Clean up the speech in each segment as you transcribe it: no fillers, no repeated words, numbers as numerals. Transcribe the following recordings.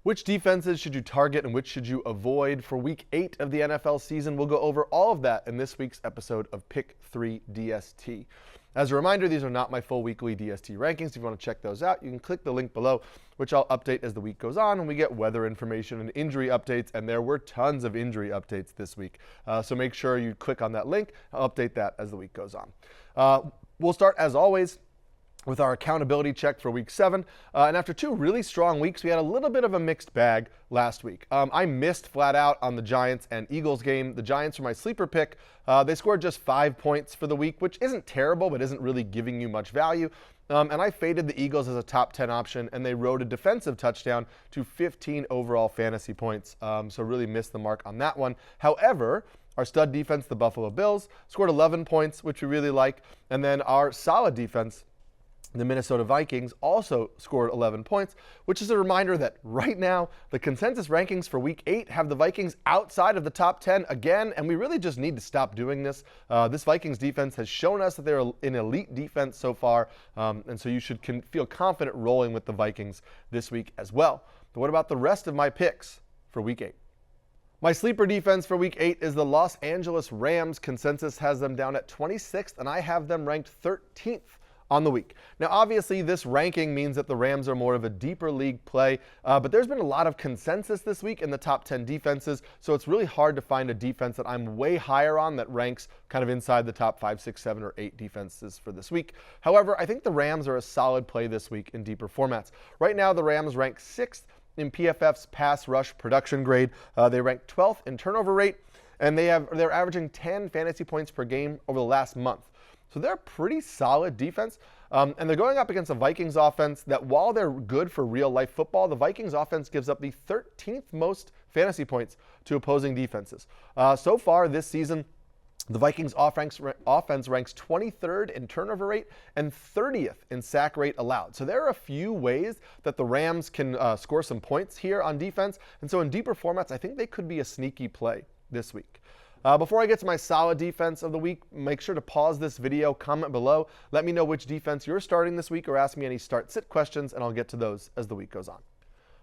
Which defenses should you target and which should you avoid for Week 8 of the NFL season? We'll go over all of that in this week's episode of Pick 3 DST. As a reminder, these are not my full weekly DST rankings. If you want to check those out, you can click the link below, which I'll update as the week goes on and we get weather information and injury updates, and there were tons of injury updates this week. So make sure you click on that link. I'll update that as the week goes on. We'll start, as always, with our accountability check for Week 7. And after 2 really strong weeks, we had a little bit of a mixed bag last week. I missed flat out on the Giants and Eagles game. The Giants were my sleeper pick. They scored just 5 points for the week, which isn't terrible, but isn't really giving you much value. And I faded the Eagles as a top 10 option, and they rode a defensive touchdown to 15 overall fantasy points. So really missed the mark on that one. However, our stud defense, the Buffalo Bills, scored 11 points, which we really like. And then our solid defense, the Minnesota Vikings, also scored 11 points, which is a reminder that right now the consensus rankings for Week 8 have the Vikings outside of the top 10 again, and we really just need to stop doing this. This Vikings defense has shown us that they're an elite defense so far, and so you should feel confident rolling with the Vikings this week as well. But what about the rest of my picks for Week 8? My sleeper defense for Week 8 is the Los Angeles Rams. Consensus has them down at 26th, and I have them ranked 13th on the week. Now, obviously, this ranking means that the Rams are more of a deeper league play, but there's been a lot of consensus this week in the top 10 defenses, so it's really hard to find a defense that I'm way higher on that ranks kind of inside the top 5, 6, 7, or 8 defenses for this week. However, I think the Rams are a solid play this week in deeper formats. Right now, the Rams rank 6th in PFF's pass rush production grade. They rank 12th in turnover rate, and they're averaging 10 fantasy points per game over the last month. So they're a pretty solid defense, and they're going up against a Vikings offense that, while they're good for real-life football, the Vikings offense gives up the 13th most fantasy points to opposing defenses. So far this season, the Vikings offense ranks 23rd in turnover rate and 30th in sack rate allowed. So there are a few ways that the Rams can score some points here on defense, and so in deeper formats, I think they could be a sneaky play this week. Before I get to my solid defense of the week, make sure to pause this video, comment below, let me know which defense you're starting this week, or ask me any start-sit questions, and I'll get to those as the week goes on.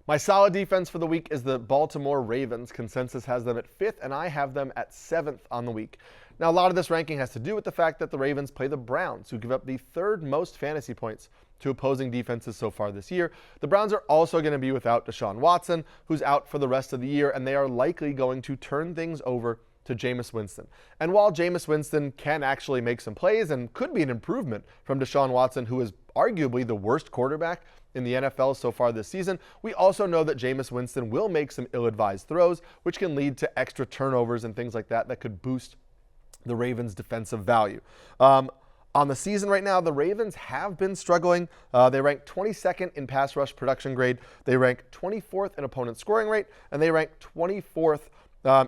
My solid defense for the week is the Baltimore Ravens. Consensus has them at 5th, and I have them at 7th on the week. Now, a lot of this ranking has to do with the fact that the Ravens play the Browns, who give up the 3rd most fantasy points to opposing defenses so far this year. The Browns are also going to be without Deshaun Watson, who's out for the rest of the year, and they are likely going to turn things over to Jameis Winston. And while Jameis Winston can actually make some plays and could be an improvement from Deshaun Watson, who is arguably the worst quarterback in the NFL so far this season, we also know that Jameis Winston will make some ill-advised throws, which can lead to extra turnovers and things like that that could boost the Ravens' defensive value. On the season right now, the Ravens have been struggling. They rank 22nd in pass rush production grade. They rank 24th in opponent scoring rate, and they rank 24th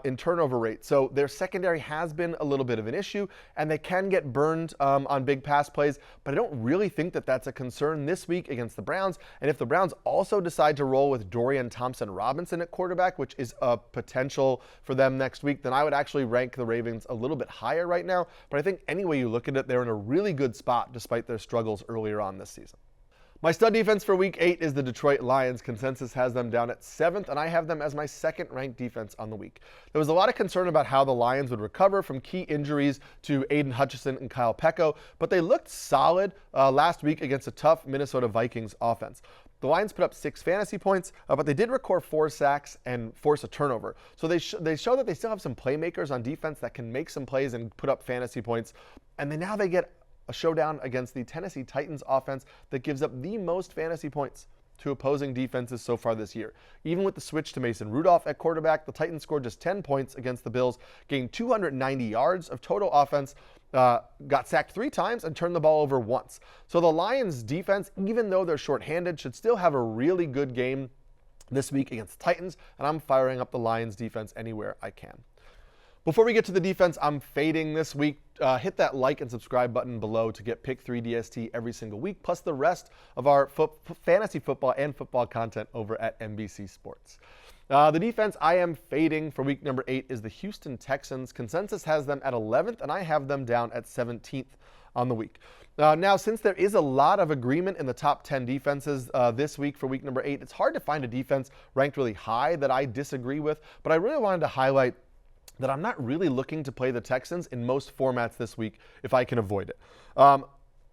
in turnover rate. So their secondary has been a little bit of an issue, and they can get burned on big pass plays, but I don't really think that that's a concern this week against the Browns. And if the Browns also decide to roll with Dorian Thompson-Robinson at quarterback, which is a potential for them next week, then I would actually rank the Ravens a little bit higher right now. But I think any way you look at it, they're in a really good spot despite their struggles earlier on this season. My stud defense for Week 8 is the Detroit Lions. Consensus has them down at 7th, and I have them as my 2nd-ranked defense on the week. There was a lot of concern about how the Lions would recover from key injuries to Aiden Hutchinson and Kyle Peko, but they looked solid last week against a tough Minnesota Vikings offense. The Lions put up 6 fantasy points, but they did record 4 sacks and force a turnover. So they show that they still have some playmakers on defense that can make some plays and put up fantasy points, and now they get a showdown against the Tennessee Titans offense that gives up the most fantasy points to opposing defenses so far this year. Even with the switch to Mason Rudolph at quarterback, the Titans scored just 10 points against the Bills, gained 290 yards of total offense, got sacked 3 times, and turned the ball over once. So the Lions defense, even though they're shorthanded, should still have a really good game this week against the Titans, and I'm firing up the Lions defense anywhere I can. Before we get to the defense I'm fading this week, hit that like and subscribe button below to get Pick 3 DST every single week, plus the rest of our fantasy football and football content over at NBC Sports. The defense I am fading for week number 8 is the Houston Texans. Consensus has them at 11th, and I have them down at 17th on the week. Now, since there is a lot of agreement in the top 10 defenses this week for week number 8, it's hard to find a defense ranked really high that I disagree with, but I really wanted to highlight that I'm not really looking to play the Texans in most formats this week if I can avoid it.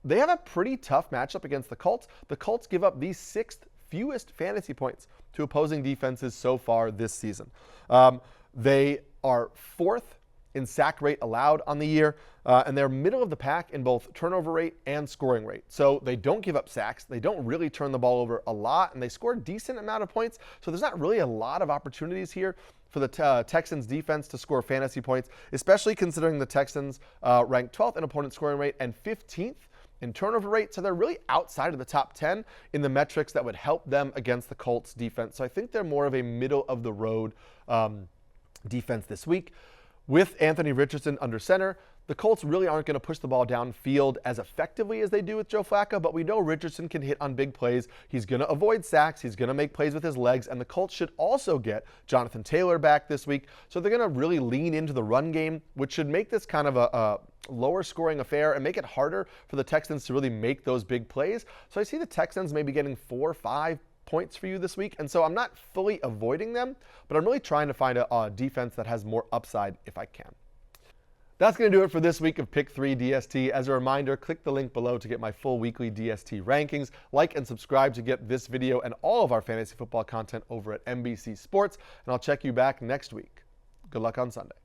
They have a pretty tough matchup against the Colts. The Colts give up the 6th fewest fantasy points to opposing defenses so far this season. They are 4th in sack rate allowed on the year, and they're middle of the pack in both turnover rate and scoring rate. So they don't give up sacks, they don't really turn the ball over a lot, and they score a decent amount of points. So there's not really a lot of opportunities here for the Texans defense to score fantasy points, especially considering the Texans rank 12th in opponent scoring rate and 15th in turnover rate. So they're really outside of the top 10 in the metrics that would help them against the Colts defense. So I think they're more of a middle of the road defense this week. With Anthony Richardson under center, the Colts really aren't going to push the ball downfield as effectively as they do with Joe Flacco, but we know Richardson can hit on big plays. He's going to avoid sacks. He's going to make plays with his legs, and the Colts should also get Jonathan Taylor back this week. So they're going to really lean into the run game, which should make this kind of a lower scoring affair and make it harder for the Texans to really make those big plays. So I see the Texans maybe getting 4 or 5 points for you this week, and so I'm not fully avoiding them, but I'm really trying to find a defense that has more upside if I can. That's going to do it for this week of Pick 3 DST. As a reminder, click the link below to get my full weekly DST rankings. Like and subscribe to get this video and all of our fantasy football content over at NBC Sports, and I'll check you back next week. Good luck on Sunday.